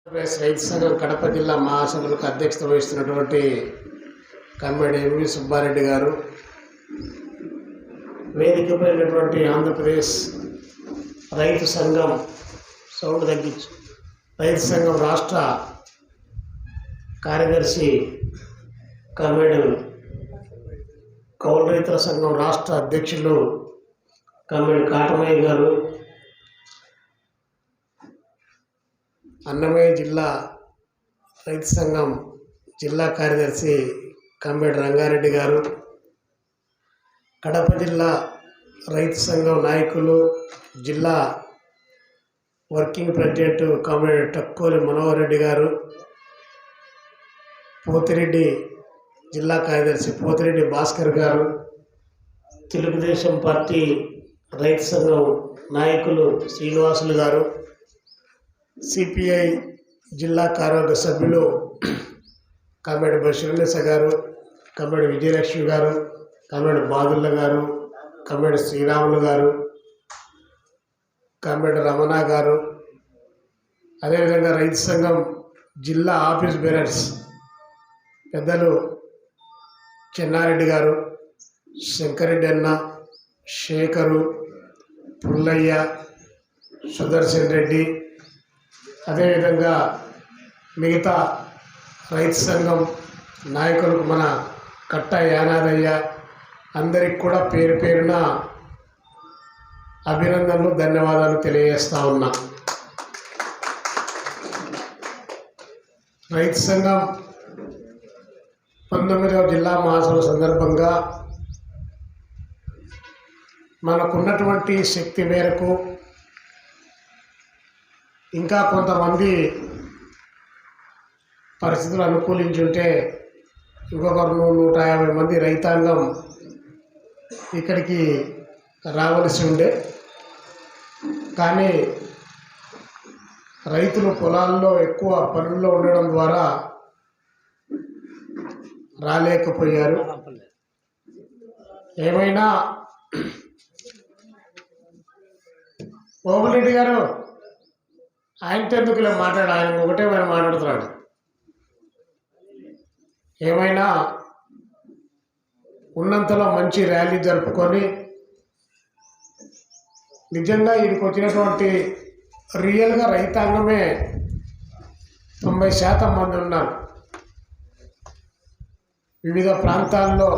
రైతు సంఘం కడప జిల్లా మహాసభలకు అధ్యక్షత వహిస్తున్నటువంటి కమ్మడి ఎంవి సుబ్బారెడ్డి గారు, వేదికపైనటువంటి ఆంధ్రప్రదేశ్ రైతు సంఘం సౌండ్ తగ్గించు రైతు సంఘం రాష్ట్ర కార్యదర్శి కమ్మడి కౌలు రైతుల సంఘం రాష్ట్ర అధ్యక్షులు కమ్మడి కాటమయ్య గారు, అన్నమయ్య జిల్లా రైతు సంఘం జిల్లా కార్యదర్శి కమ్మడి రంగారెడ్డి గారు, కడప జిల్లా రైతు సంఘం నాయకులు జిల్లా వర్కింగ్ ప్రెసిడెంట్ కమ్మడి టక్కోలి మనోహర్ రెడ్డి గారు, పోతిరెడ్డి జిల్లా కార్యదర్శి పోతిరెడ్డి భాస్కర్ గారు, తెలుగుదేశం పార్టీ రైతు సంఘం నాయకులు శ్రీనివాసులు గారు, సిపిఐ జిల్లా కార్యవర్గ సభ్యులు కమ్మడి బషీర్నిసా గారు, కమ్మడి విజయలక్ష్మి గారు, కమ్మడి బాదుల్ల గారు, కమ్మడి శ్రీరాములు గారు, కమ్మడి రమణ గారు, అదేవిధంగా రైతు సంఘం జిల్లా ఆఫీస్ బేరర్స్ పెద్దలు చెన్నారెడ్డి గారు, శంకరెడ్డి అన్న, శేఖరు, పుల్లయ్య, సుదర్శన్ రెడ్డి, అదేవిధంగా మిగతా రైతు సంఘం నాయకులకు మన కట్ట యానాదయ్య అందరికి కూడా పేరు పేరున అభినందనలు, ధన్యవాదాలు తెలియజేస్తా ఉన్నా. రైతు సంఘం 19వ జిల్లా మహాసభ సందర్భంగా మనకున్నటువంటి శక్తి మేరకు ఇంకా కొంతమంది పరిస్థితులు అనుకూలించుంటే ఇంకొకరు 150 మంది రైతాంగం ఇక్కడికి రావలసి ఉండే, కానీ రైతులు పొలాల్లో ఎక్కువ పనుల్లో ఉండడం ద్వారా రాలేకపోయారు. ఏమైనా ఓబులరెడ్డి గారు ఆయనతో ఎందుకులే ఆయన ఒకటే మనం మాట్లాడుతున్నాడు. ఏమైనా ఉన్నంతలో మంచి ర్యాలీ జరుపుకొని నిజంగా వీడికి వచ్చినటువంటి రియల్గా రైతాంగమే 90% మంది ఉన్నారు. వివిధ ప్రాంతాల్లో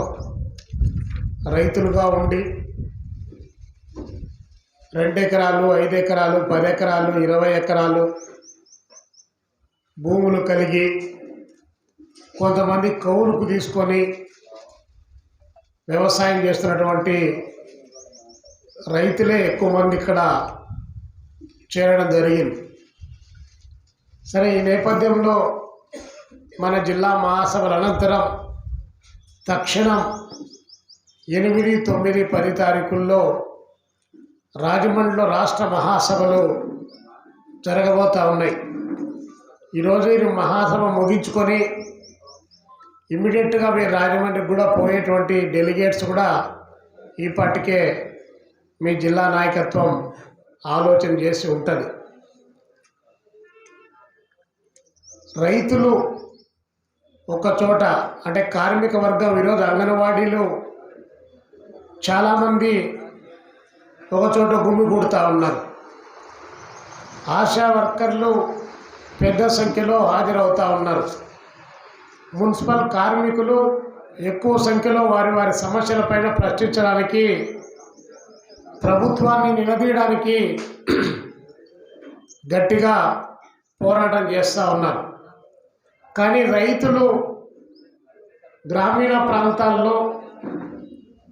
రైతులుగా ఉండి 2 ఎకరాలు, 5 ఎకరాలు, 10 ఎకరాలు, 20 ఎకరాలు భూములు కలిగి కొంతమంది కౌలుకు తీసుకొని వ్యవసాయం చేస్తున్నటువంటి రైతులే ఎక్కువ మంది ఇక్కడ చేరడం జరిగింది. సరే, ఈ నేపథ్యంలో మన జిల్లా మహాసభల అనంతరం తక్షణం 8, 9, 10 తారీఖుల్లో రాజమండ్రిలో రాష్ట్ర మహాసభలు జరగబోతూ ఉన్నాయి. ఈరోజు ఈ మహాసభ ముగించుకొని ఇమ్మీడియట్గా మీరు రాజమండ్రికి కూడా పోయేటువంటి డెలిగేట్స్ కూడా ఈ పాటికే మీ జిల్లా నాయకత్వం ఆలోచన చేసి ఉంటుంది. రైతులు ఒకచోట అంటే కార్మిక వర్గం ఈరోజు అంగన్వాడీలు చాలామంది ఒకచోట గుమిగూడుతూ ఉన్నారు. ఆశా వర్కర్లు పెద్ద సంఖ్యలో హాజరవుతూ ఉన్నారు. మున్సిపల్ కార్మికులు ఎక్కువ సంఖ్యలో వారి వారి సమస్యలపైన ప్రశ్నించడానికి, ప్రభుత్వాన్ని నిలదీయడానికి గట్టిగా పోరాటం చేస్తూ ఉన్నారు. కానీ రైతులు గ్రామీణ ప్రాంతాల్లో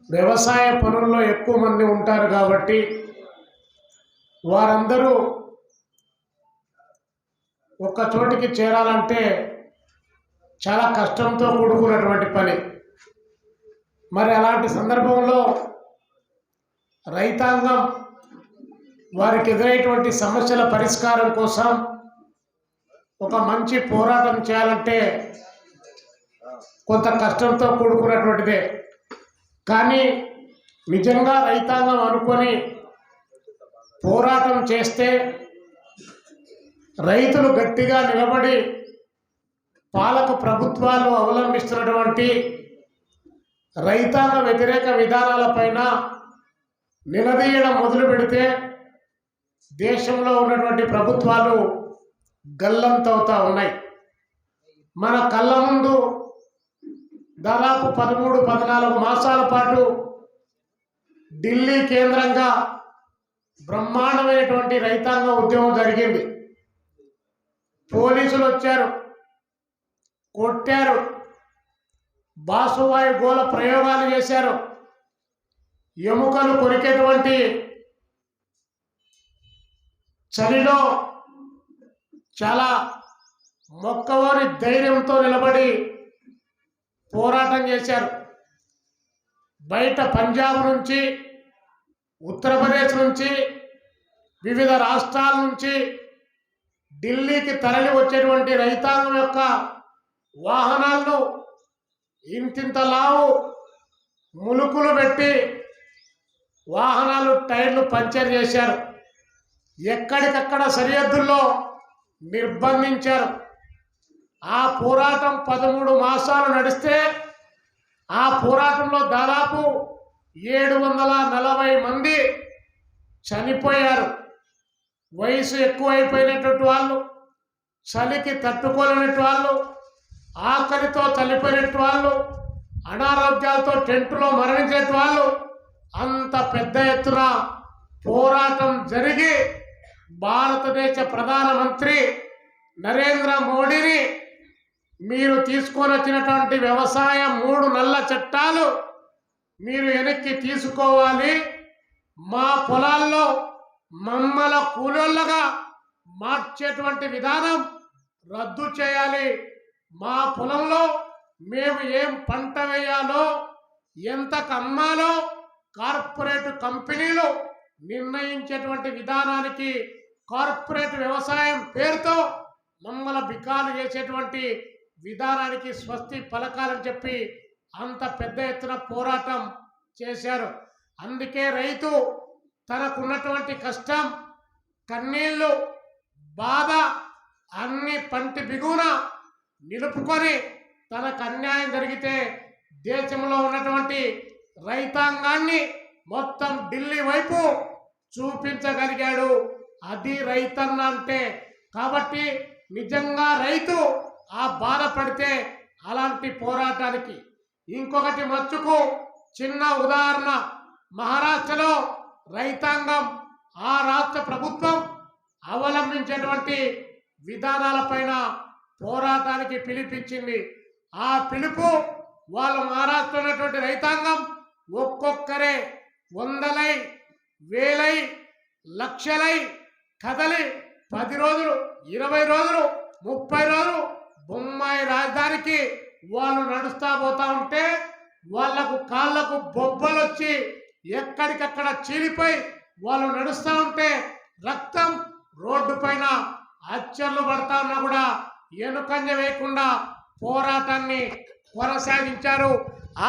వ్యవసాయ పనుల్లో ఎక్కువ మంది ఉంటారు కాబట్టి వారందరూ ఒక్క చోటికి చేరాలంటే చాలా కష్టంతో కూడుకున్నటువంటి పని. మరి అలాంటి సందర్భంలో రైతాంగం వారికి ఎదురైనటువంటి సమస్యల పరిష్కారం కోసం ఒక మంచి పోరాటం చేయాలంటే కొంత కష్టంతో కూడుకున్నటువంటిదే. కానీ నిజంగా రైతాంగం అనుకొని పోరాటం చేస్తే రైతులు గట్టిగా నిలబడి పాలక ప్రభుత్వాలు అవలంబిస్తున్నటువంటి రైతాంగ వ్యతిరేక విధానాలపైన నిలదీయడం మొదలు పెడితే దేశంలో ఉన్నటువంటి ప్రభుత్వాలు గల్లంతవుతా ఉన్నాయి. మన కళ్ళ ముందు దాదాపు 13-14 మాసాల పాటు ఢిల్లీ కేంద్రంగా బ్రహ్మాండమైనటువంటి రైతాంగ ఉద్యమం జరిగింది. పోలీసులు వచ్చారు, కొట్టారు, బాసువాయు గోల ప్రయోగాలు చేశారు. ఎముకలు కొరికేటువంటి చలిలో చాలా మొక్కవోని ధైర్యంతో నిలబడి పోరాటం చేశారు. బయట పంజాబ్ నుంచి, ఉత్తరప్రదేశ్ నుంచి, వివిధ రాష్ట్రాల నుంచి ఢిల్లీకి తరలి వచ్చేటువంటి రైతాంగం యొక్క వాహనాలను ఇంతింత లావు ములుకులు పెట్టి వాహనాలు టైర్లు పంచర్ చేశారు. ఎక్కడికక్కడ సరిహద్దుల్లో నిర్బంధించారు. ఆ పోరాటం 13 మాసాలు నడిస్తే ఆ పోరాటంలో దాదాపు 740 మంది చనిపోయారు. వయసు ఎక్కువైపోయినటువంటి వాళ్ళు, చలికి తట్టుకోలేనటువంటి వాళ్ళు, ఆకలితో చనిపోయినటువంటి వాళ్ళు, అనారోగ్యాలతో టెంటులో మరణించేటువంటి వాళ్ళు, అంత పెద్ద ఎత్తున పోరాటం జరిగి భారతదేశ ప్రధానమంత్రి నరేంద్ర మోడీని మీరు తీసుకొని వచ్చినటువంటి వ్యవసాయ 3 నల్ల చట్టాలు మీరు వెనక్కి తీసుకోవాలి, మా పొలాల్లో మమ్మల కూలోళ్ళగా మార్చేటువంటి విధానం రద్దు చేయాలి, మా పొలంలో మేము ఏం పంట వేయాలో ఎంతకు అమ్మాలో కార్పొరేట్ కంపెనీలు నిర్ణయించేటువంటి విధానానికి, కార్పొరేట్ వ్యవసాయం పేరుతో మమ్మల్ని బికాలు చేసేటువంటి విధానానికి స్వస్తి పలకాలని చెప్పి అంత పెద్ద ఎత్తున పోరాటం చేశారు. అందుకే రైతు తనకున్నటువంటి కష్టం, కన్నీళ్ళు, బాధ అన్ని పంటి బిగున నిలుపుకొని తనకు అన్యాయం జరిగితే దేశంలో ఉన్నటువంటి రైతాంగాన్ని మొత్తం ఢిల్లీ వైపు చూపించగలిగాడు. అది రైతన్న అంటే. కాబట్టి నిజంగా రైతు ఆ బాధపడితే అలాంటి పోరాటానికి ఇంకొకటి మచ్చుకు చిన్న ఉదాహరణ, మహారాష్ట్రలో రైతాంగం ఆ రాష్ట్ర ప్రభుత్వం అవలంబించేటువంటి విధానాలపైన పోరాటానికి పిలిపించింది. ఆ పిలుపు వాళ్ళు మహారాష్ట్రలో ఉన్నటువంటి రైతాంగం ఒక్కొక్కరే వందలై, వేలై, లక్షలై కదలి 10 రోజులు, 20 రోజులు, 30 రోజులు బొంబాయి రాజధానికి వాళ్ళు నడుస్తా పోతా ఉంటే వాళ్లకు కాళ్లకు బొబ్బలు వచ్చి ఎక్కడికక్కడ చీలిపోయి వాళ్ళు నడుస్తూ ఉంటే రక్తం రోడ్డు పైన అచ్చర్లు పడతా ఉన్నా కూడా వెనుకంజ వేయకుండా పోరాటాన్ని కొనసాగించారు.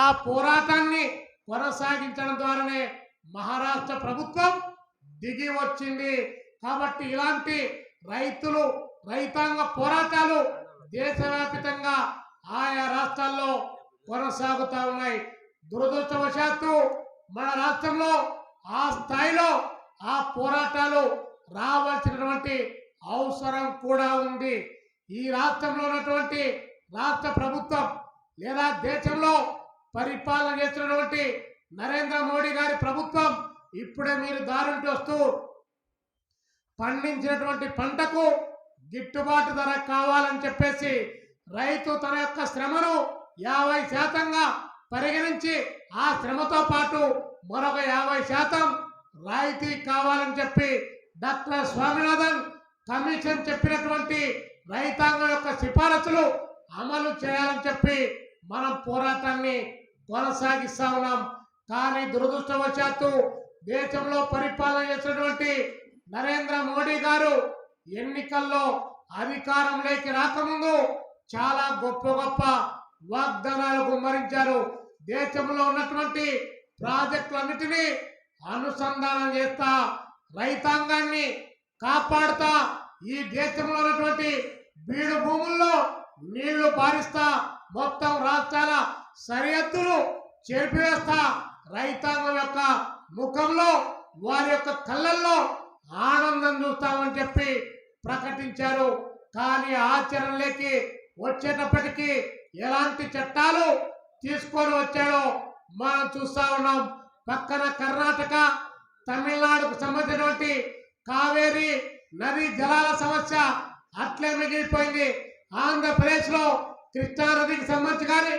ఆ పోరాటాన్ని కొనసాగించడం ద్వారానే మహారాష్ట్ర ప్రభుత్వం దిగి వచ్చింది. కాబట్టి ఇలాంటి రైతాంగ పోరాటాలు దేశవ్యాప్తంగా ఆయా రాష్ట్రాల్లో కొనసాగుతూ ఉన్నాయి. దురదృష్టవశాత్తు మన రాష్ట్రంలో ఆ స్థాయిలో ఆ పోరాటాలు రావాల్సినటువంటి అవసరం కూడా ఉంది. ఈ రాష్ట్రంలో ఉన్నటువంటి రాష్ట్ర ప్రభుత్వం లేదా దేశంలో పరిపాలన చేస్తున్నటువంటి నరేంద్ర మోడీ గారి ప్రభుత్వం ఇప్పుడే మీరు దారుంటి వస్తూ పండించినటువంటి పంటకు గిట్టుబాటు ధర కావాలని చెప్పేసి రైతు తన యొక్క శ్రమను 50% పరిగణించి ఆ శ్రమతో పాటు మరొక 50% రాయితీ కావాలని చెప్పి డాక్టర్ స్వామినాథన్ కమిషన్ చెప్పినటువంటి రైతాంగం యొక్క సిఫారసులు అమలు చేయాలని చెప్పి మనం పోరాటాన్ని కొనసాగిస్తా ఉన్నాం. కానీ దురదృష్టవశాత్తు దేశంలో పరిపాలన చేసినటువంటి నరేంద్ర మోడీ గారు ఎన్నికల్లో అధికారంలోకి రాకముందు చాలా గొప్ప వాగ్దానాలు గుమ్మరించారు. దేశంలో ఉన్నటువంటి ప్రాజెక్టులన్నిటినీ అనుసంధానం చేస్తా, రైతాంగాన్ని కాపాడుతా, ఈ దేశంలో ఉన్నటువంటి బీడు భూముల్లో నీళ్లు పారిస్తా మొత్తం రాష్ట్రాల సరిహద్దులు చెరిపివేస్తా రైతాంగం యొక్క ముఖంలో వారి యొక్క కళ్ళల్లో ఆనందం చూస్తామని చెప్పి ప్రకటించారు. కానీ ఆచరణలోకి వచ్చేటప్పటికీ ఎలాంటి చట్టాలు తీసుకొని వచ్చాడో మనం చూస్తా ఉన్నాం. పక్కన కర్ణాటక, తమిళనాడుకు సంబంధించినటువంటి కావేరీ నదీ జలాల సమస్య అట్లే మిగిలిపోయింది. ఆంధ్రప్రదేశ్ లో కృష్ణా నదికి సంబంధించి కానీ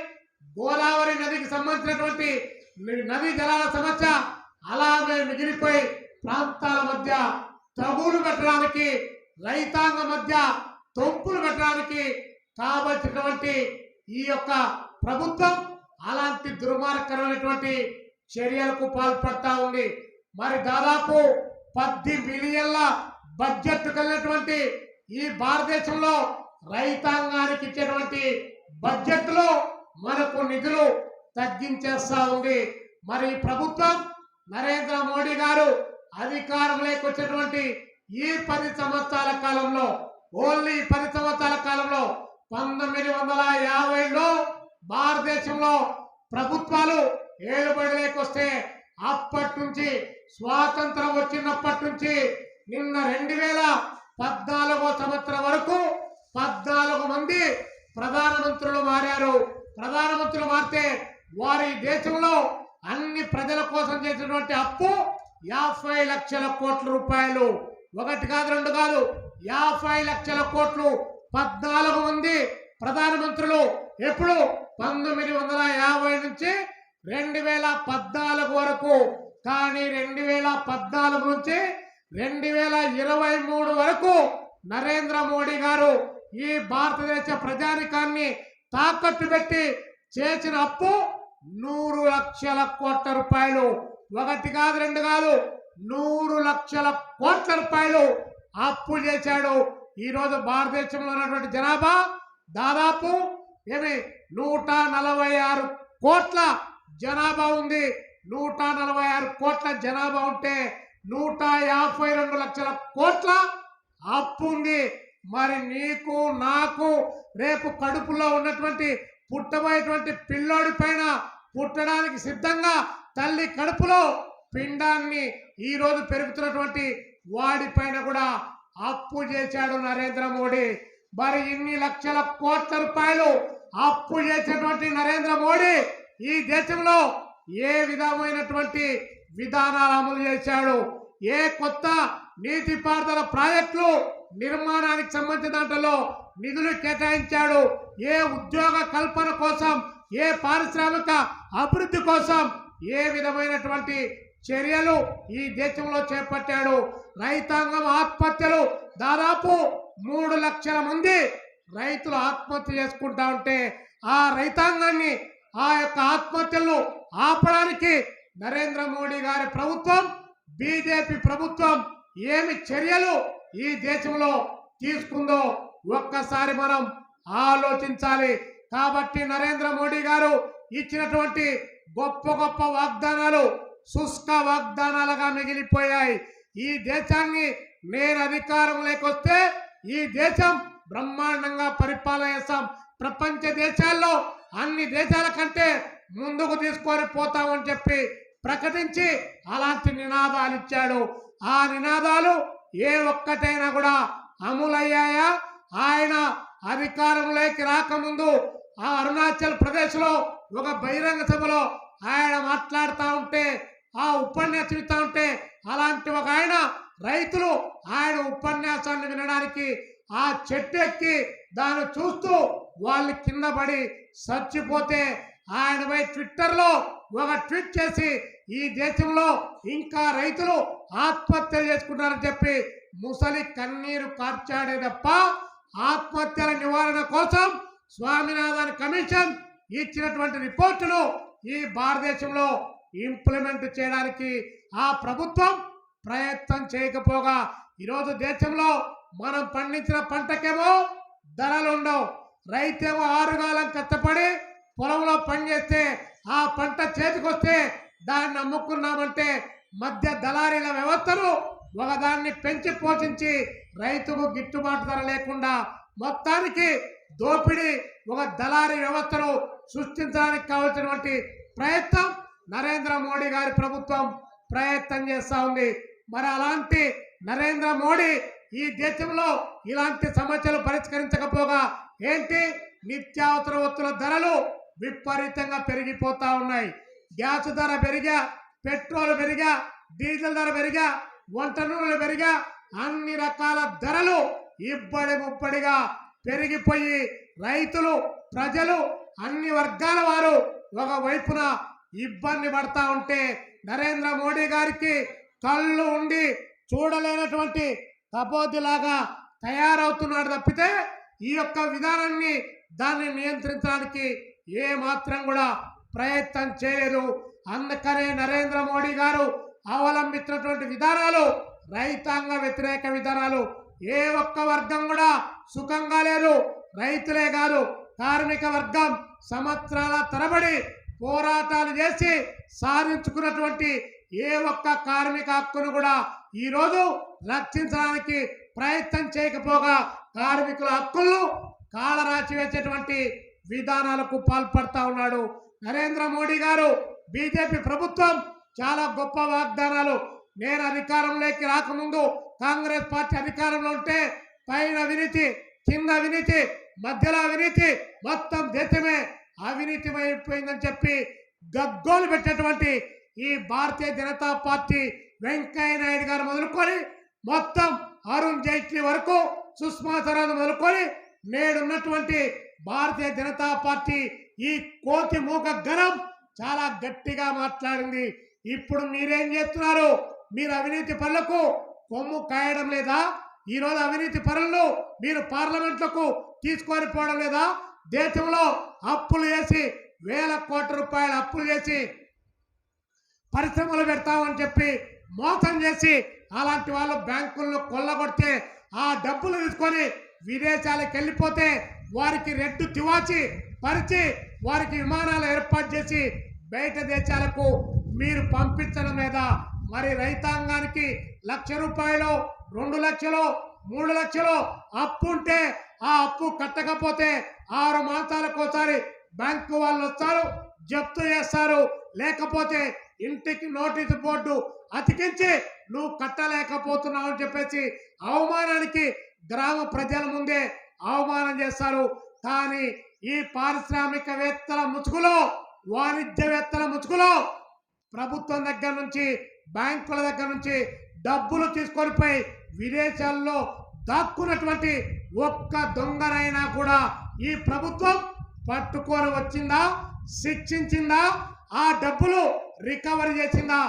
గోదావరి నదికి సంబంధించినటువంటి నదీ జలాల సమస్య అలాగే మిగిలిపోయి ప్రాంతాల మధ్య తగులు పెట్టడానికి, రైతాంగ మధ్య తొంపులు పెట్టడానికి కావలసినటువంటి ఈ యొక్క ప్రభుత్వం అలాంటి దుర్మార్గకరమైనటువంటి చర్యలకు పాల్పడతా ఉంది. మరి దాదాపు 10 బిలియన్ల బడ్జెట్ కలిగినటువంటి ఈ భారతదేశంలో రైతాంగానికి ఇచ్చేటువంటి బడ్జెట్ లో మనకు నిధులు తగ్గించేస్తా ఉంది. మరి ప్రభుత్వం నరేంద్ర మోడీ గారు అధికారంలోకి వచ్చినటువంటి ఈ 10 సంవత్సరాల కాలంలో, ఓన్లీ 10 సంవత్సరాల కాలంలో 1950లో భారతదేశంలో ప్రభుత్వాలు ఏలుబడిలోకి వస్తే అప్పటి నుంచి స్వాతంత్రం వచ్చినప్పటి నుంచి నిన్న 2014 సంవత్సరం వరకు 14 మంది ప్రధానమంత్రులు మారారు. ప్రధానమంత్రులు మారితే వారి దేశంలో అన్ని ప్రజల కోసం చేసినటువంటి అప్పు 50 లక్షల కోట్ల రూపాయలు. ఒకటి కాదు, రెండు కాదు, 50 లక్షల కోట్లు. 14 మంది ప్రధానమంత్రులు ఎప్పుడు 1950 నుంచి 2014 వరకు. కానీ 2014 నుంచి 2023 వరకు నరేంద్ర మోడీ గారు ఈ భారతదేశ ప్రజానికాన్ని తాకట్టు పెట్టి చేసిన అప్పు 100 లక్షల కోట్ల రూపాయలు. ఒకటి కాదు, రెండు కాదు, 100 లక్షల కోట్ల రూపాయలు అప్పు చేశాడు. ఈ రోజు భారతదేశంలో ఉన్నటువంటి జనాభా దాదాపు 146 కోట్ల జనాభా ఉంది. 146 కోట్ల జనాభా ఉంటే 152 లక్షల కోట్ల అప్పు ఉంది. మరి నీకు నాకు రేపు కడుపులో ఉన్నటువంటి పుట్టబోయేటువంటి పిల్లోడి పైన పుట్టడానికి సిద్ధంగా తల్లి కడుపులో పిండాన్ని ఈ రోజు పెరుగుతున్నటువంటి వాడిపైన కూడా అప్పు చేశాడు నరేంద్ర మోడీ. మరి ఇన్ని లక్షల కోట్ల రూపాయలు అప్పు చేసినటువంటి నరేంద్ర మోడీ ఈ దేశంలో ఏ విధమైనటువంటి విధానాలు అమలు చేశాడు, ఏ కొత్త నీటిపారుదల ప్రాజెక్టులు నిర్మాణానికి సంబంధించిన దాంట్లో నిధులు కేటాయించాడు, ఏ ఉద్యోగ కల్పన కోసం, ఏ పారిశ్రామిక అభివృద్ధి కోసం ఏ విధమైనటువంటి చర్యలు ఈ దేశంలో చేపట్టాడు. రైతాంగం ఆత్మహత్యలు దాదాపు 3 లక్షల మంది రైతులు ఆత్మహత్య చేసుకుంటా ఉంటే ఆ రైతాంగాన్ని, ఆ యొక్క ఆత్మహత్యలను ఆపడానికి నరేంద్ర మోడీ గారి ప్రభుత్వం, బీజేపీ ప్రభుత్వం ఏమి చర్యలు ఈ దేశంలో తీసుకుందో ఒక్కసారి మనం ఆలోచించాలి. కాబట్టి నరేంద్ర మోడీ గారు ఇచ్చినటువంటి గొప్ప గొప్ప వాగ్దానాలు శుష్క వాగ్దానాలుగా మిగిలిపోయాయి. ఈ దేశాన్ని నేను అధికారంలోకి వస్తే ఈ దేశం బ్రహ్మాండంగా పరిపాలన చేస్తాం, ప్రపంచ దేశాల్లో అన్ని దేశాల కంటే ముందుకు తీసుకొని పోతామని చెప్పి ప్రకటించి అలాంటి నినాదాలు ఇచ్చాడు. ఆ నినాదాలు ఏ ఒక్కటైనా కూడా అమలయ్యాయా? ఆయన అధికారంలోకి రాకముందు ఆ అరుణాచల్ ప్రదేశ్ లో ఒక బహిరంగ సభలో ఆయన మాట్లాడుతూ ఉంటే, ఆ ఉపన్యాసం ఇస్తూ ఉంటే అలాంటి ఒక ఆయన రైతులు ఆయన ఉపన్యాసాన్ని వినడానికి ఆ చెట్టు ఎక్కి దాన్ని చూస్తూ వాళ్ళు కింద పడి చచ్చిపోతే ఆయన పై ట్విట్టర్లో ఒక ట్వీట్ చేసి ఈ దేశంలో ఇంకా రైతులు ఆత్మహత్యలు చేసుకుంటారని చెప్పి ముసలి కన్నీరు కార్చాడే తప్ప ఆత్మహత్యల నివారణ కోసం స్వామినాథన్ కమిషన్ ఇచ్చినటువంటి రిపోర్టును ఈ భారతదేశంలో ఇంప్లిమెంట్ చేయడానికి ఆ ప్రభుత్వం ప్రయత్నం చేయకపోగా ఈరోజు దేశంలో మనం పండించిన పంటకేమో ధరలు ఉండవు. రైతేమో 6 కాలం కష్టపడి పొలంలో పనిచేస్తే ఆ పంట చేతికొస్తే దాన్ని అమ్ముకున్నామంటే మధ్య దళారీల వ్యవస్థను ఒకదాన్ని పెంచి పోషించి రైతుకు గిట్టుబాటు ధర లేకుండా మొత్తానికి దోపిడీ ఒక దళారీ వ్యవస్థను సృష్టించడానికి కావాల్సినటువంటి ప్రయత్నం నరేంద్ర మోడీ గారి ప్రభుత్వం ప్రయత్నం చేస్తా ఉంది. మరి అలాంటి నరేంద్ర మోడీ ఈ దేశంలో ఇలాంటి సమస్యలు పరిష్కరించకపోగా ఏంటి నిత్యావసర వస్తువుల ధరలు విపరీతంగా పెరిగిపోతా ఉన్నాయి. గ్యాస్ ధర పెరిగా, పెట్రోల్ పెరిగా, డీజిల్ ధర పెరిగా, వంట నూనెలు పెరిగా, అన్ని రకాల ధరలు ఇబ్బడి ముబ్బడిగా పెరిగిపోయి రైతులు ప్రజలు అన్ని వర్గాల వారు ఒక వైపున ఇబ్బంది పడతా ఉంటే నరేంద్ర మోడీ గారికి కళ్ళు ఉండి చూడలేనటువంటి కపోతిలాగా తయారవుతున్నాడు తప్పితే ఈ యొక్క విధానాన్ని దాన్ని నియంత్రించడానికి ఏ మాత్రం కూడా ప్రయత్నం చేయలేదు. అందుకనే నరేంద్ర మోడీ గారు అవలంబించినటువంటి విధానాలు రైతాంగ వ్యతిరేక విధానాలు. ఏ ఒక్క వర్గం కూడా సుఖంగా లేదు. రైతులే కాదు కార్మిక వర్గం సంవత్సరాల తరబడి పోరాటాలు చేసి సాధించుకున్నటువంటి ఏ ఒక్క కార్మిక హక్కును కూడా ఈరోజు రక్షించడానికి ప్రయత్నం చేయకపోగా కార్మికుల హక్కులను కాలరాచి వేసేటువంటి విధానాలకు పాల్పడతా ఉన్నాడు నరేంద్ర మోడీ గారు. బీజేపీ ప్రభుత్వం చాలా గొప్ప వాగ్దానాలు. నేను అధికారంలోకి రాకముందు కాంగ్రెస్ పార్టీ అధికారంలో ఉంటే పైన అవినీతి, కింద అవినీతి, మధ్యలో అవినీతి, మొత్తం దేశమే అవినీతిమైపోయిందని చెప్పి గగ్గోలు పెట్టేటువంటి ఈ భారతీయ జనతా పార్టీ వెంకయ్య నాయుడు గారు మొదలుకొని మొత్తం అరుణ్ జైట్లీ వరకు సుష్మా స్వరాజ్ మొదలుకొని నేడున్నటువంటి భారతీయ జనతా పార్టీ ఈ కోతి మూక గణం చాలా గట్టిగా మాట్లాడింది. ఇప్పుడు మీరేం చేస్తున్నారు? మీరు అవినీతి పనులకు కొమ్ము కాయడం లేదా? ఈరోజు అవినీతి పనులను మీరు పార్లమెంట్లకు తీసుకొని పోవడం లేదా? దేశంలో అప్పులు చేసి వేల కోట్ల రూపాయల అప్పులు చేసి పరిశ్రమలు పెడతామని చెప్పి మోసం చేసి అలాంటి వాళ్ళు బ్యాంకులను కొల్లగొడితే ఆ డబ్బులు తీసుకొని విదేశాలకు వెళ్ళిపోతే వారికి రెడ్డు తివాచి పరిచి వారికి విమానాలు ఏర్పాటు చేసి బయట దేశాలకు మీరు పంపించడం లేదా? మరి రైతాంగానికి 1,00,000 రూపాయలు, 2 లక్షలు, 3 లక్షలు అప్పు ఉంటే ఆ అప్పు కట్టకపోతే 6 మాసాలకు ఒకసారి బ్యాంకు వాళ్ళు వస్తారు, జప్తు చేస్తారు. లేకపోతే ఇంటికి నోటీసు బోర్డు అతికించి నువ్వు కట్టలేకపోతున్నావు అని చెప్పేసి అవమానానికి గ్రామ ప్రజల ముందే అవమానం చేస్తారు. కానీ ఈ పారిశ్రామికవేత్తల ముసుగులో, వాణిజ్యవేత్తల ముసుగులో ప్రభుత్వం దగ్గర నుంచి బ్యాంకుల దగ్గర నుంచి డబ్బులు తీసుకొని పోయి విదేశాల్లో దాక్కున్నటువంటి ఒక్క దొంగనైనా కూడా ఈ ప్రభుత్వం పట్టుకొని వచ్చిందా? శిక్షించిందా? ఆ డబ్బులు రికవరీ చేసిందా?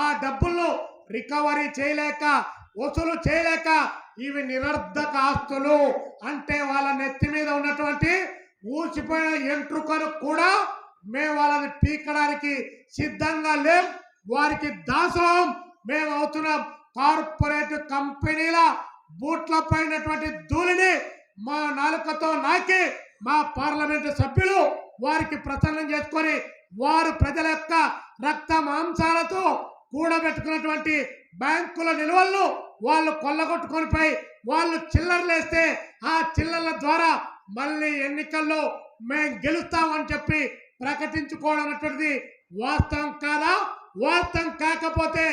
ఆ డబ్బులను రికవరీ చేయలేక, వసూలు చేయలేక ఇవి నిరర్ధక ఆస్తులు అంటే వాళ్ళ నెత్తి మీద ఉన్నటువంటి ఊసిపోయిన ఎంట్రుకను కూడా మేము వాళ్ళని పీకడానికి సిద్ధంగా లేం. వారికి దాసోహం మేము అవుతున్నాం. కార్పొరేట్ కంపెనీల బూట్ల పైనటువంటి ధూళిని మా నాలుకతో నాకి మా పార్లమెంటు సభ్యులు వారికి ప్రసన్నం చేసుకొని వారు ప్రజల యొక్క రక్త మాంసాలతో కూడబెట్టుకున్నటువంటి బ్యాంకుల నిల్వలను వాళ్ళు కొల్లగొట్టుకొని పోయి వాళ్ళు చిల్లర్లేస్తే ఆ చిల్లర్ల ద్వారా మళ్ళీ ఎన్నికల్లో మేము గెలుస్తామని చెప్పి ప్రకటించుకోవడం అనేటువంటిది వాస్తవం కాదా? వాస్తవం కాకపోతే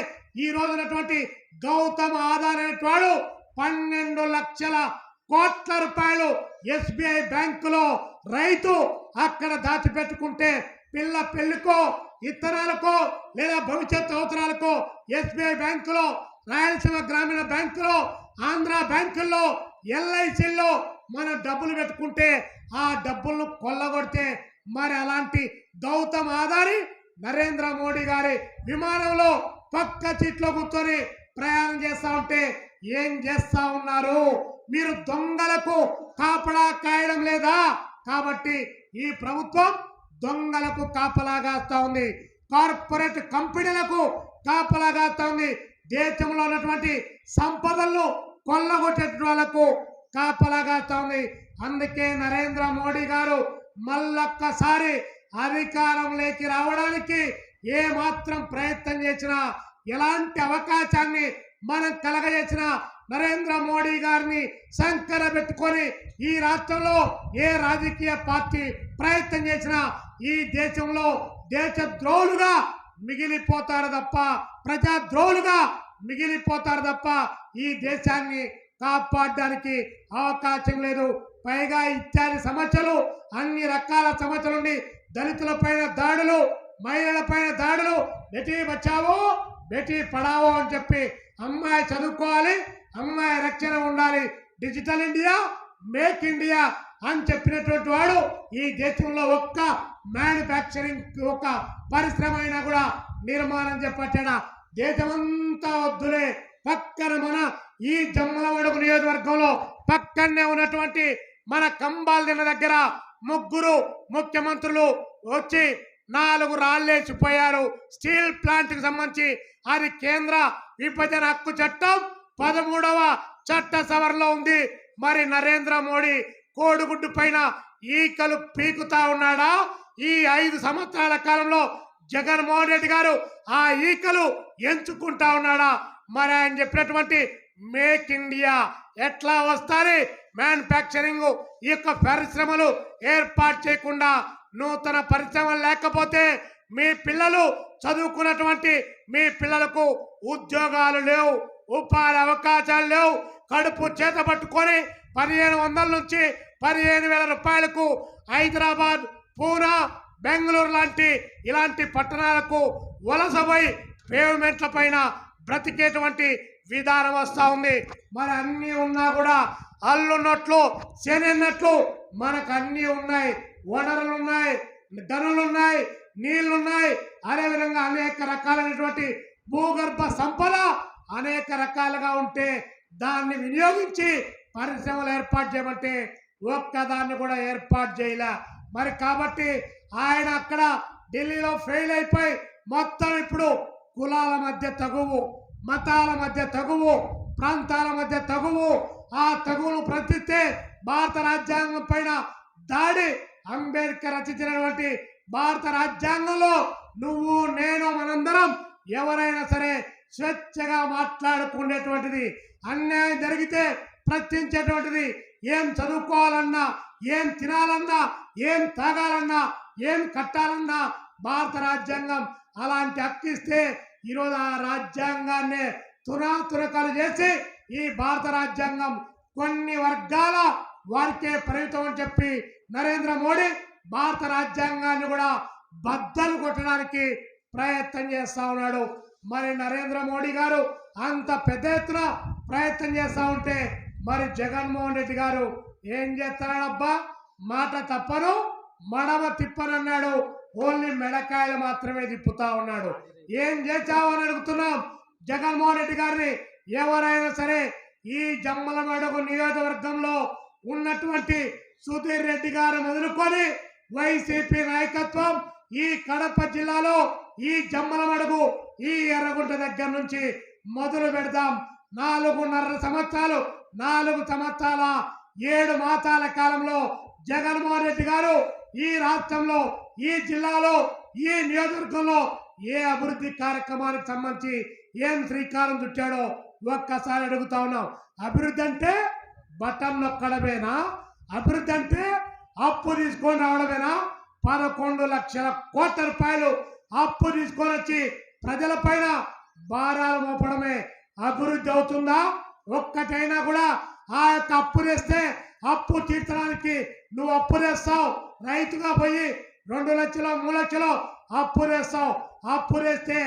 ఈ రోజునటువంటి గౌతమ్ ఆదాని వాడు 12 లక్షల కోట్ల రూపాయలు ఎస్బీఐ బ్యాంకులో రైతు అక్కడ దాచిపెట్టుకుంటే పిల్ల పెళ్లికో, ఇత్తనాలకో లేదా భవిష్యత్ అవసరాలకో ఎస్బీఐ బ్యాంకులో, రాయలసీమ గ్రామీణ బ్యాంకులో, ఆంధ్ర బ్యాంకుల్లో, ఎల్ఐసిల్లో మన డబ్బులు పెట్టుకుంటే ఆ డబ్బులను కొల్లగొడితే మరి అలాంటి గౌతమ్ ఆదాని నరేంద్ర మోడీ గారి విమానంలో పక్క సీట్లో కూర్చొని ప్రయాణం చేస్తా ఉంటే ఏం చేస్తా ఉన్నారు? మీరు దొంగలకు కాపలా కాయడం లేదా? కాబట్టి ఈ ప్రభుత్వం దొంగలకు కాపలాగాస్తా ఉంది, కార్పొరేట్ కంపెనీలకు కాపలాగాస్తా ఉంది, దేశంలో ఉన్నటువంటి సంపదలను కొల్లగొట్టే వాళ్ళకు కాపలాగాస్తా ఉంది. అందుకే నరేంద్ర మోడీ గారు మళ్ళొక్కసారి అధికారంలోకి రావడానికి ఏ మాత్రం ప్రయత్నం చేసినా ఎలాంటి అవకాశాన్ని మనం కలగజేసిన నరేంద్ర మోడీ గారిని సంకర పెట్టుకొని ఈ రాష్ట్రంలో ఏ రాజకీయ పార్టీ ప్రయత్నం చేసినా ఈ దేశంలో దేశద్రోహులుగా మిగిలిపోతారు తప్ప ప్రజాద్రోహులుగా మిగిలిపోతారు తప్ప ఈ దేశాన్ని కాపాడడానికి అవకాశం లేదు. పైగా ఇత్యాది సమస్యలు, అన్ని రకాల సమస్యలు ఉండి దళితుల పైన దాడులు, మహిళల పైన దాడులు, బేటీ బచావో బేటీ పడావో అని చెప్పి అమ్మాయి చదువుకోవాలి, అమ్మాయి రక్షణ ఉండాలి, డిజిటల్ ఇండియా, మేక్ ఇండియా అని చెప్పినటువంటి వాడు ఈ దేశంలో ఒక్క మ్యానుఫ్యాక్చరింగ్ ఒక పరిశ్రమ అయినా కూడా నిర్మాణం చెప్పట్టాడా? దేశమంతా వద్దులే, పక్కన మన ఈ జమ్మలమడుగు నియోజకవర్గంలో పక్కనే ఉన్నటువంటి మన కంబాల్దిన దగ్గర ముగ్గురు ముఖ్యమంత్రులు వచ్చి 4 రాళ్ళేసిపోయారు. స్టీల్ ప్లాంట్ కి సంబంధించి అది కేంద్ర విభజన హక్కు చట్టం 13వ చట్ట సవరణలో ఉంది. మరి నరేంద్ర మోడీ కోడిగుడ్డు పైన ఈకలు పీకుతా ఉన్నాడా? ఈ 5 సంవత్సరాల కాలంలో జగన్మోహన్ రెడ్డి గారు ఆ ఈకలు ఎంచుకుంటా ఉన్నాడా? మరి ఆయన చెప్పినటువంటి మేక్ ఇండియా ఎట్లా వస్తాయి? మ్యానుఫ్యాక్చరింగ్ ఈ యొక్క పరిశ్రమలు ఏర్పాటు చేయకుండా, నూతన పరిశ్రమలు లేకపోతే మీ పిల్లలు చదువుకున్నటువంటి మీ పిల్లలకు ఉద్యోగాలు లేవు, ఉపాధి అవకాశాలు లేవు. కడుపు చేత పట్టుకొని 1500 నుంచి 15,000 రూపాయలకు హైదరాబాద్, పూనా, బెంగళూరు లాంటి ఇలాంటి పట్టణాలకు వలసపోయి పేమెంట్ల పైన బ్రతికేటువంటి విధానం వస్తూ ఉంది. మరి అన్నీ ఉన్నా కూడా అల్లున్నట్లు శనన్నట్లు మనకు అన్నీ ఉన్నాయి, వనరులు ఉన్నాయి, గనులు ఉన్నాయి, నీళ్లున్నాయి, అదేవిధంగా అనేక రకాలైనటువంటి భూగర్భ సంపద అనేక రకాలుగా ఉంటే దాన్ని వినియోగించి పరిశ్రమలు ఏర్పాటు చేయమంటే ఒక్కదాన్ని కూడా ఏర్పాటు చేయలే. మరి కాబట్టి ఆయన అక్కడ ఢిల్లీలో ఫెయిల్ అయిపోయి మొత్తం ఇప్పుడు కులాల మధ్య తగువు, మతాల మధ్య తగువు, ప్రాంతాల మధ్య తగువు, ఆ తగువును ప్రశ్నిస్తే భారత రాజ్యాంగం పైన దాడి, అంబేద్కర్ రచించినటువంటి భారత రాజ్యాంగంలో నువ్వు నేను మనందరం ఎవరైనా సరే స్వేచ్ఛగా మాట్లాడుకునేటువంటిది, అన్యాయం జరిగితే ప్రశ్నించేటువంటిది, ఏం చదువుకోవాలన్నా, ఏం తినాలన్నా, ఏం తాగాలన్నా, ఏం కట్టాలన్నా భారత రాజ్యాంగం అలాంటి హక్కు ఇస్తే ఈరోజు ఆ రాజ్యాంగాన్ని తునాతునకలు చేసి ఈ భారత రాజ్యాంగం కొన్ని వర్గాల వారికే పరిమితం అని చెప్పి నరేంద్ర మోడీ భారత రాజ్యాంగాన్ని కూడా బద్దలు కొట్టడానికి ప్రయత్నం చేస్తా ఉన్నాడు. మరి నరేంద్ర మోడీ గారు అంత పెద్ద ఎత్తున ప్రయత్నం చేస్తా ఉంటే మరి జగన్మోహన్ రెడ్డి గారు ఏం చేస్తాడబ్బా? మాట తప్పను మడమ తిప్పనన్నాడు, ఓన్లీ మెడకాయలు మాత్రమే తిప్పుతా ఉన్నాడు. ఏం చేశావు అని అడుగుతున్నాం జగన్మోహన్ రెడ్డి గారిని. ఎవరైనా సరే ఈ జమ్మలమడుగు నియోజకవర్గంలో ఉన్నటువంటి సుధీర్ రెడ్డి గారు మొదలుకొని వైసీపీ నాయకత్వం ఈ కడప జిల్లాలో ఈ జమ్మలమడుగు ఈ ఎర్రగుంట దగ్గర నుంచి మొదలు పెడదాం. 4.5 సంవత్సరాలు 4 సంవత్సరాల 7 మాసాల కాలంలో జగన్మోహన్ రెడ్డి గారు ఈ రాష్ట్రంలో, ఈ జిల్లాలో, ఈ నియోజకవర్గంలో ఏ అభివృద్ధి కార్యక్రమానికి సంబంధించి ఏం శ్రీకారం చుట్టాడో ఒక్కసారి అడుగుతా ఉన్నాం. అభివృద్ధి అంటే బటన్ నొక్కడమేనా? అభివృద్ధి అంటే అప్పు తీసుకొని రావడమేనా? 11 లక్షల కోట్ల రూపాయలు అప్పు తీసుకొని వచ్చి ప్రజల పైన భారాలు మోపడమే అభివృద్ధి అవుతుందా? ఒక్కటైనా కూడా ఆ యొక్క అప్పు తెస్తే అప్పు తీర్చడానికి నువ్వు అప్పు తెస్తావు, రైతుగా పోయి 2 లక్షలు 3 లక్షలు అప్పు తెస్తావు. అప్పు తెస్తే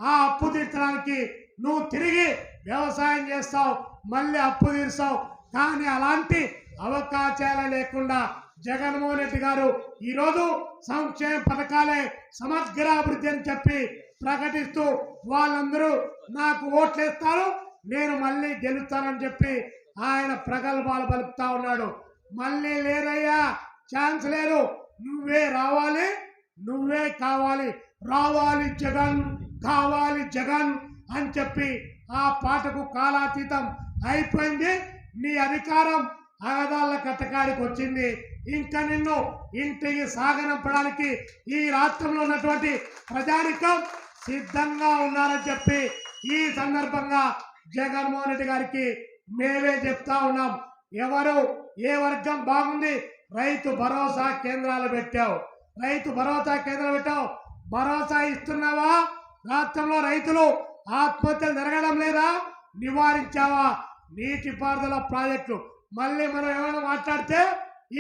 ఆ అప్పు తీర్చడానికి నువ్వు తిరిగి వ్యవసాయం చేస్తావు, మళ్ళీ అప్పు తీర్చావు. కానీ అలాంటి అవకాశాలు లేకుండా జగన్మోహన్ రెడ్డి గారు ఈరోజు సంక్షేమ పథకాలే సమగ్ర అభివృద్ధి అని చెప్పి ప్రకటిస్తూ వాళ్ళందరూ నాకు ఓట్లేస్తారు, నేను మళ్ళీ గెలుస్తానని చెప్పి ఆయన ప్రగల్భాలు పలుకుతా ఉన్నాడు. మళ్ళీ లేదయ్యా, ఛాన్స్ లేదు, నువ్వే రావాలి, నువ్వే కావాలి, రావాలి జగన్, కావాలి జగన్ అని చెప్పి ఆ పాటకు కాలాతీతం అయిపోయింది. నీ అధికారం అగదాళ్ళ కట్టకాడికి వచ్చింది. ఇంకా నిన్ను ఇంటికి సాగనంపడానికి ఈ రాష్ట్రంలో ఉన్నటువంటి ప్రజానికం సిద్ధంగా ఉన్నారని చెప్పి ఈ సందర్భంగా జగన్మోహన్ రెడ్డి గారికి మేమే చెప్తా ఉన్నాం. ఎవరు ఏ వర్గం బాగుంది, రైతు భరోసా కేంద్రాలు పెట్టావు, రైతు భరోసా కేంద్రాలు పెట్టావు, భరోసా ఇస్తున్నావా? రాష్ట్రంలో రైతులు ఆత్మహత్యలు జరగడం లేదా? నివారించావా? నీటిపారుదల ప్రాజెక్టులు మళ్ళీ మనం ఏమైనా మాట్లాడితే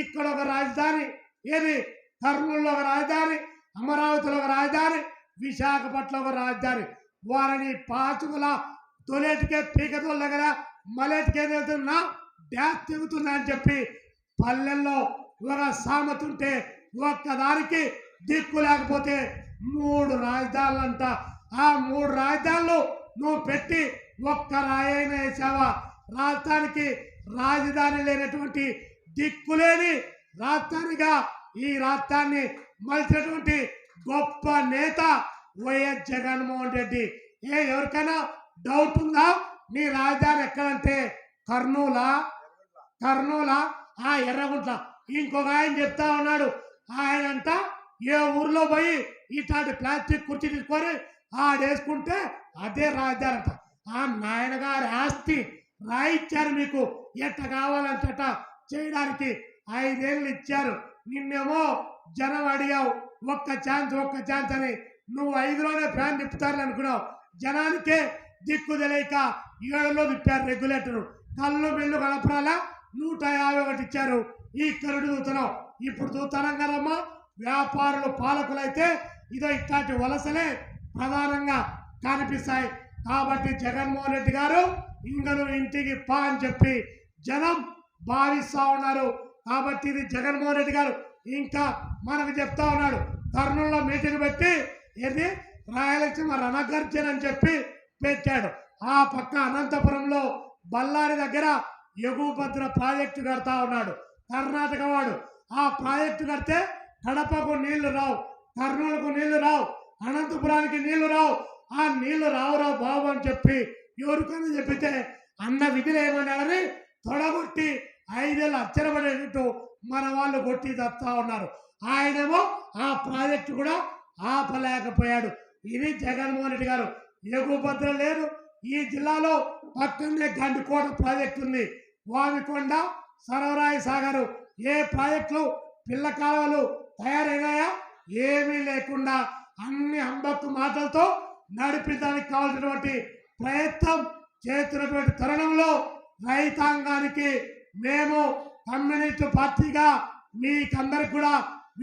ఇక్కడ ఒక రాజధాని, ఏది కర్నూలులో ఒక రాజధాని, అమరావతిలో ఒక రాజధాని, విశాఖపట్నంలో ఒక రాజధాని, వారిని పాచుకుల తొలేటికే పీకతోళ్ళ దగ్గర మలేటికే వెళ్తున్నా డ్యాస్ తెగుతున్నా అని చెప్పి పల్లెల్లో ఒక సామెత ఉంటే ఒక్కదానికి దిక్కు లేకపోతే 3 రాజధానులు అంట. ఆ 3 రాజధానులు నువ్వు పెట్టి ఒక్క రాయైన వేసావా? రాష్ట్రానికి రాజధాని లేనటువంటి దిక్కులేని రాజధానిగా ఈ రాష్ట్రాన్ని మలిచినటువంటి గొప్ప నేత వైఎస్ జగన్మోహన్ రెడ్డి. ఎవరికైనా డౌట్ ఉందా? నీ రాజధాని ఎక్కడంటే కర్నూలా ఎర్రగుంట్ల. ఇంకొక ఆయన చెప్తా ఉన్నాడు, ఆయనంట ఏ ఊర్లో పోయి ఇట్లాంటి ప్లాస్టిక్ కుర్చీ తీసుకొని ఆడేసుకుంటే అదే రాజధాని అంట. ఆ నాయన గారి ఆస్తి రాయిచ్చారు మీకు, ఎట్ట కావాలంటట చేయడానికి 5 ఏళ్ళు ఇచ్చారు. నిన్నేమో జనం అడిగావు ఒక్క ఛాన్స్ అని, నువ్వు 5లోనే ఫ్యాన్ తిప్పుతారని అనుకున్నావు. జనానికే దిక్కు తెలియక 7లో తిప్పారు రెగ్యులేటర్. కళ్ళు బిల్లు కనపరాలా 151 ఇచ్చారు. ఈ కరుడు చూస్తున్నావు. ఇప్పుడు చూస్తున్నాం కదమ్మా, వ్యాపారులు పాలకులైతే ఇదో ఇట్లాంటి వలసలే ప్రధానంగా కనిపిస్తాయి. కాబట్టి జగన్మోహన్ రెడ్డి గారు ఇంకను ఇంటికి పా అని చెప్పి జనం భావిస్తా ఉన్నారు. కాబట్టి ఇది జగన్మోహన్ రెడ్డి గారు ఇంకా మనకు చెప్తా ఉన్నాడు. కర్నూలులో మీటింగ్ పెట్టి ఏది రాయలసీమ రణగర్జన అని చెప్పి పెట్టాడు. ఆ పక్క అనంతపురంలో బళ్ళారి దగ్గర ఎగుభద్ర ప్రాజెక్టు కడతా ఉన్నాడు కర్ణాటక వాడు. ఆ ప్రాజెక్టు కడితే కడపకు నీళ్లు రావు, కర్నూలుకు నీళ్లు రావు, అనంతపురానికి నీళ్లు రావు. ఆ నీళ్లు రావురావు బాబు అని చెప్పి ఎవరికైనా చెప్పితే అన్న విధులు ఏమన్నాడని తొడగొట్టి 5 ఏళ్ళు అచ్చరపడేటట్టు మన వాళ్ళు కొట్టి తప్పుతా ఉన్నారు. ఆయనేమో ఆ ప్రాజెక్టు కూడా ఆపలేకపోయాడు. ఇది జగన్మోహన్ రెడ్డి గారు. ఎగుభద్ర లేదు. ఈ జిల్లాలో పక్కనే గండికోట ప్రాజెక్టు ఉంది, వామికొండ, సరవరాయి సాగరు. ఏ ప్రాజెక్టులు పిల్ల కాలువలు తయారైనాయా? ఏమీ లేకుండా అన్ని అంబక్కు మాటలతో నడిపించడానికి కావాల్సినటువంటి ప్రయత్నం చేస్తున్నటువంటి తరుణంలో రైతాంగానికి మేము కమ్యూనిస్ట్ పార్టీగా మీకందరికి కూడా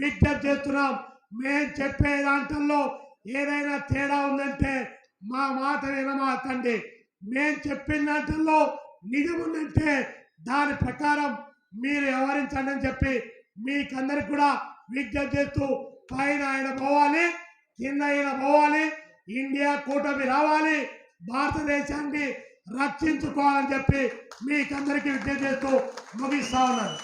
విజ్ఞప్తి చేస్తున్నాం. మేము చెప్పే దాంట్లో ఏదైనా తేడా ఉందంటే మా మాట వినమాకండి. మేము చెప్పిన దాంట్లో నిజం ఉందంటే దాని ప్రకారం మీరు వ్యవహరించండి అని చెప్పి మీకందరికి కూడా విజ్ఞప్తి చేస్తూ, పైన ఆయన పోవాలి, కింద ఆయన పోవాలి, ఇండియా కూటమి రావాలి, భారతదేశాన్ని రక్షించుకోవాలని చెప్పి మీకందరికీ విజ్ఞప్తి చేస్తూ ముగిస్తా ఉన్నాను.